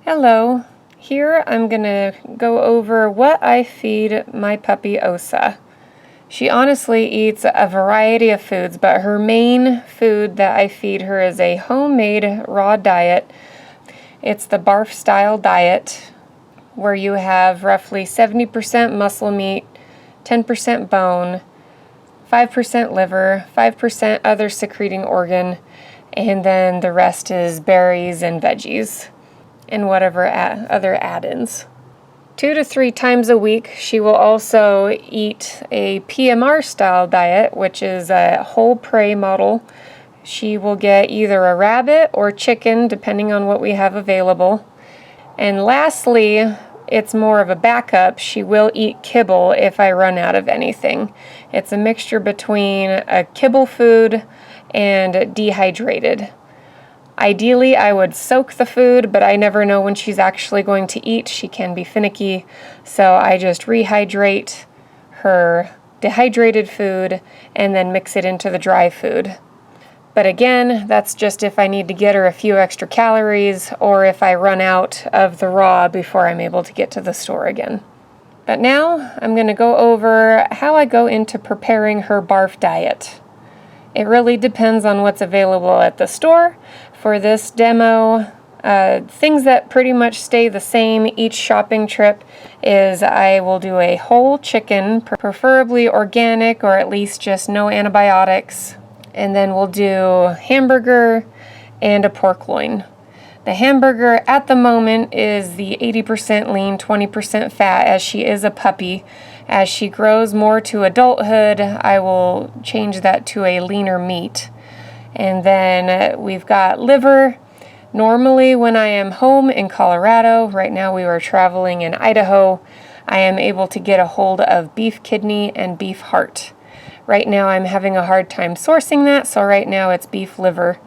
Hello. Here I'm going to go over what I feed my puppy Osa. She honestly eats a variety of foods, but her main food that I feed her is a homemade raw diet. It's the BARF style diet, where you have roughly 70% muscle meat, 10% bone, 5% liver, 5% other secreting organ, and then the rest is berries and veggies and whatever other add-ins. 2 to 3 times a week, she will also eat a PMR style diet, which is a whole prey model. She will get either a rabbit or chicken, depending on what we have available. And lastly, it's more of a backup. She will eat kibble if I run out of anything. It's a mixture between a kibble food and dehydrated. Ideally, I would soak the food, but I never know when she's actually going to eat. She can be finicky, so I just rehydrate her dehydrated food and then mix it into the dry food. But again, that's just if I need to get her a few extra calories or if I run out of the raw before I'm able to get to the store again. But now I'm going to go over how I go into preparing her BARF diet. It really depends on what's available at the store. For this demo, things that pretty much stay the same each shopping trip is I will do a whole chicken, preferably organic or at least just no antibiotics. And then we'll do hamburger and a pork loin. The hamburger at the moment is the 80% lean, 20% fat, as she is a puppy. As she grows more to adulthood, I will change that to a leaner meat. And then we've got liver. Normally when I am home in Colorado, right now we were traveling in Idaho, I am able to get a hold of beef kidney and beef heart. Right now I'm having a hard time sourcing that, so right now it's beef liver.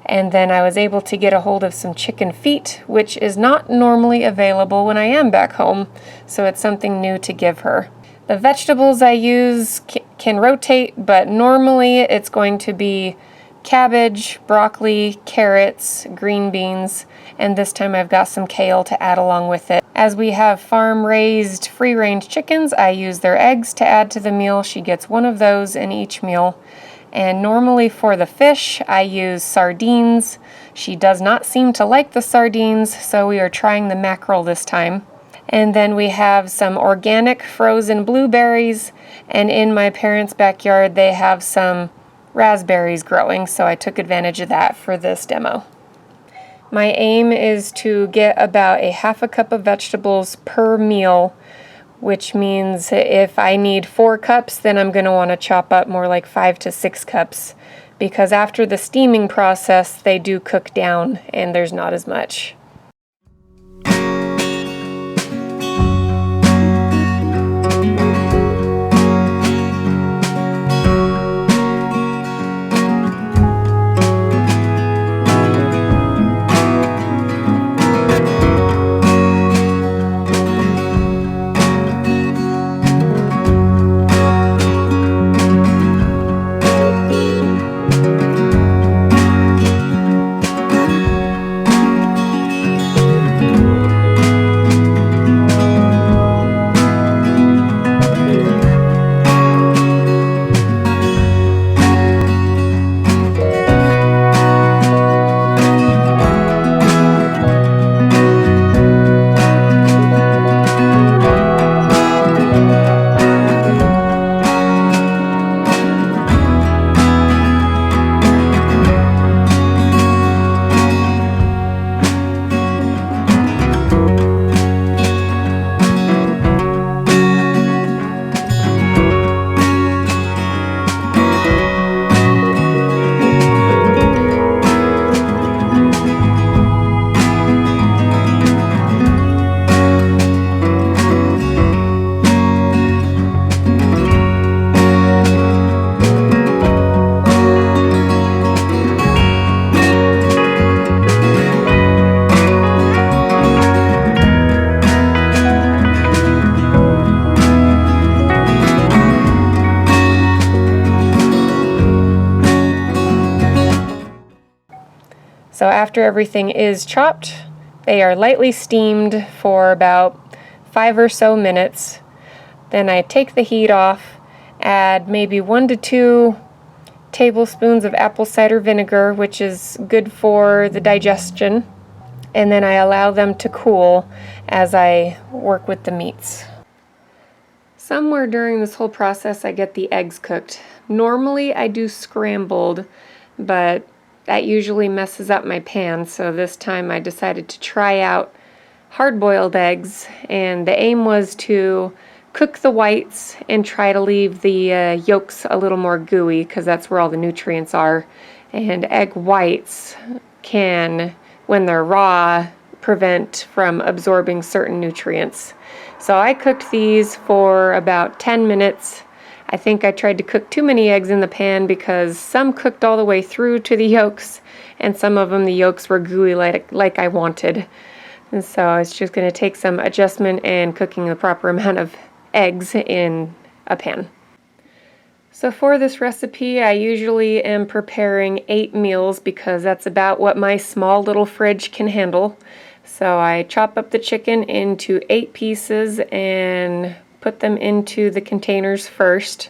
And then I was able to get a hold of some chicken feet, which is not normally available when I am back home, so it's something new to give her. The vegetables I use can rotate, but normally it's going to be cabbage, broccoli, carrots, green beans, and this time I've got some kale to add along with it. As we have farm-raised free-range chickens, I use their eggs to add to the meal. She gets one of those in each meal. And normally for the fish, I use sardines. She does not seem to like the sardines, so we are trying the mackerel this time. And then we have some organic frozen blueberries, and in my parents' backyard they have some raspberries growing, so I took advantage of that for this demo. My aim is to get about a half a cup of vegetables per meal, which means if I need 4 cups, then I'm going to want to chop up more like 5 to 6 cups, because after the steaming process, they do cook down and there's not as much. So after everything is chopped, They are lightly steamed for about 5 or so minutes. Then I take the heat off, add maybe 1 to 2 tablespoons of apple cider vinegar, which is good for the digestion, and then I allow them to cool as I work with the meats. Somewhere during this whole process I get the eggs cooked. Normally I do scrambled, but that usually messes up my pan, so this time I decided to try out hard-boiled eggs, and the aim was to cook the whites and try to leave the yolks a little more gooey, because that's where all the nutrients are. And egg whites can, when they're raw, prevent from absorbing certain nutrients. So I cooked these for about 10 minutes. I think I tried to cook too many eggs in the pan because some cooked all the way through to the yolks, and some of them the yolks were gooey like I wanted. And so it's just going to take some adjustment and cooking the proper amount of eggs in a pan. So for this recipe, I usually am preparing 8 meals because that's about what my small little fridge can handle. So I chop up the chicken into 8 pieces and put them into the containers first.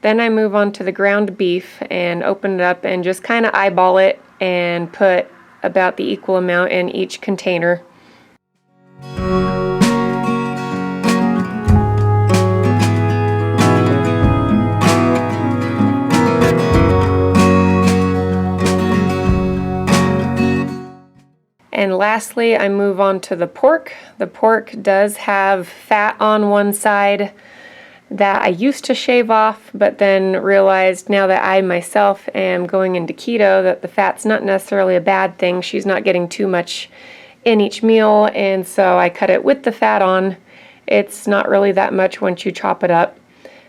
Then I move on to the ground beef and open it up and just kind of eyeball it and put about the equal amount in each container. And lastly, I move on to the pork. The pork does have fat on one side that I used to shave off, but then realized now that I myself am going into keto that the fat's not necessarily a bad thing. She's not getting too much in each meal, and so I cut it with the fat on. It's not really that much once you chop it up,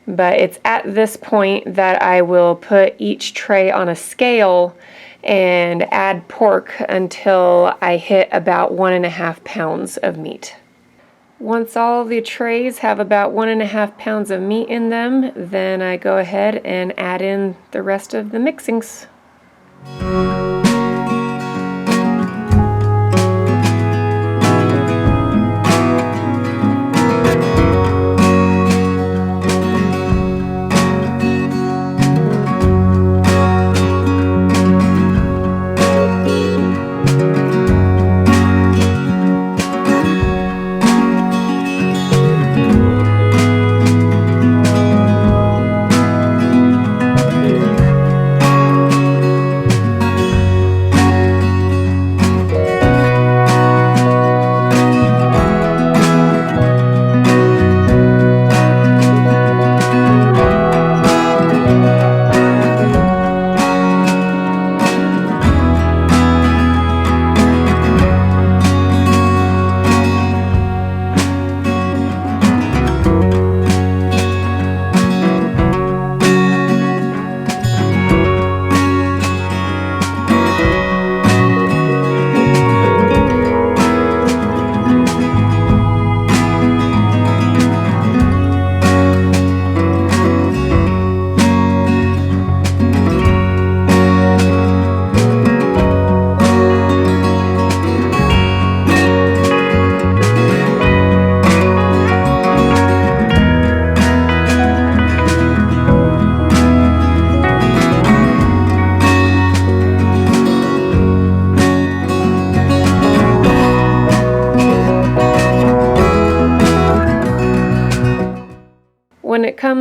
but it's at this point that I will put each tray on a scale and add pork until I hit about 1.5 pounds of meat. Once all the trays have about 1.5 pounds of meat in them, then I go ahead and add in the rest of the mixings.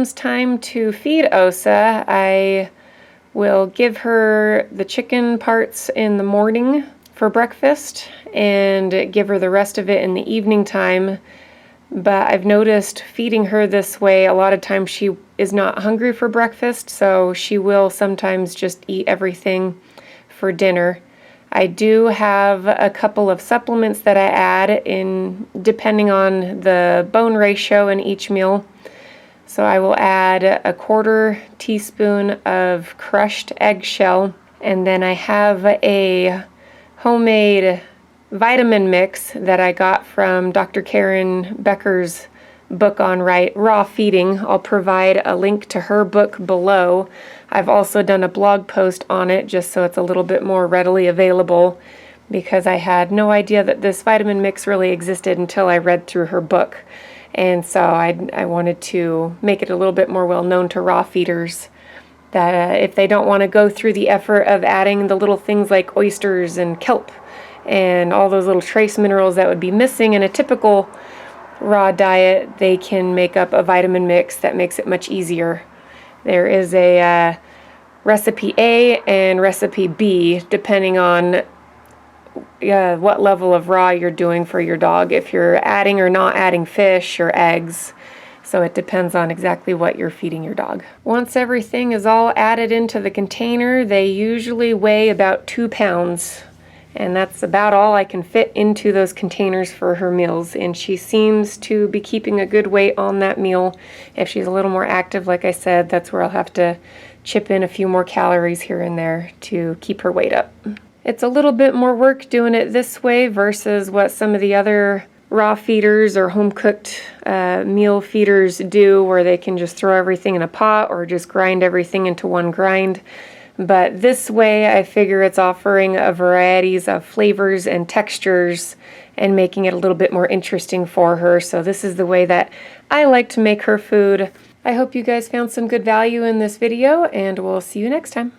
comes time to feed Osa, I will give her the chicken parts in the morning for breakfast and give her the rest of it in the evening time. But I've noticed feeding her this way, a lot of times she is not hungry for breakfast, so she will sometimes just eat everything for dinner. I do have a couple of supplements that I add in depending on the bone ratio in each meal. So I will add a 1/4 teaspoon of crushed eggshell, and then I have a homemade vitamin mix that I got from Dr. Karen Becker's book on raw feeding. I'll provide a link to her book below. I've also done a blog post on it just so it's a little bit more readily available, because I had no idea that this vitamin mix really existed until I read through her book. And so I wanted to make it a little bit more well known to raw feeders, that if they don't want to go through the effort of adding the little things like oysters and kelp and all those little trace minerals that would be missing in a typical raw diet, they can make up a vitamin mix that makes it much easier. There is a recipe A and recipe B depending on what level of raw you're doing for your dog, if you're adding or not adding fish or eggs. So it depends on exactly what you're feeding your dog. Once everything is all added into the container, they usually weigh about 2 pounds. And that's about all I can fit into those containers for her meals. And she seems to be keeping a good weight on that meal. If she's a little more active, like I said, that's where I'll have to chip in a few more calories here and there to keep her weight up. It's a little bit more work doing it this way versus what some of the other raw feeders or home-cooked meal feeders do, where they can just throw everything in a pot or just grind everything into one grind. But this way, I figure it's offering a varieties of flavors and textures and making it a little bit more interesting for her. So this is the way that I like to make her food. I hope you guys found some good value in this video, and we'll see you next time.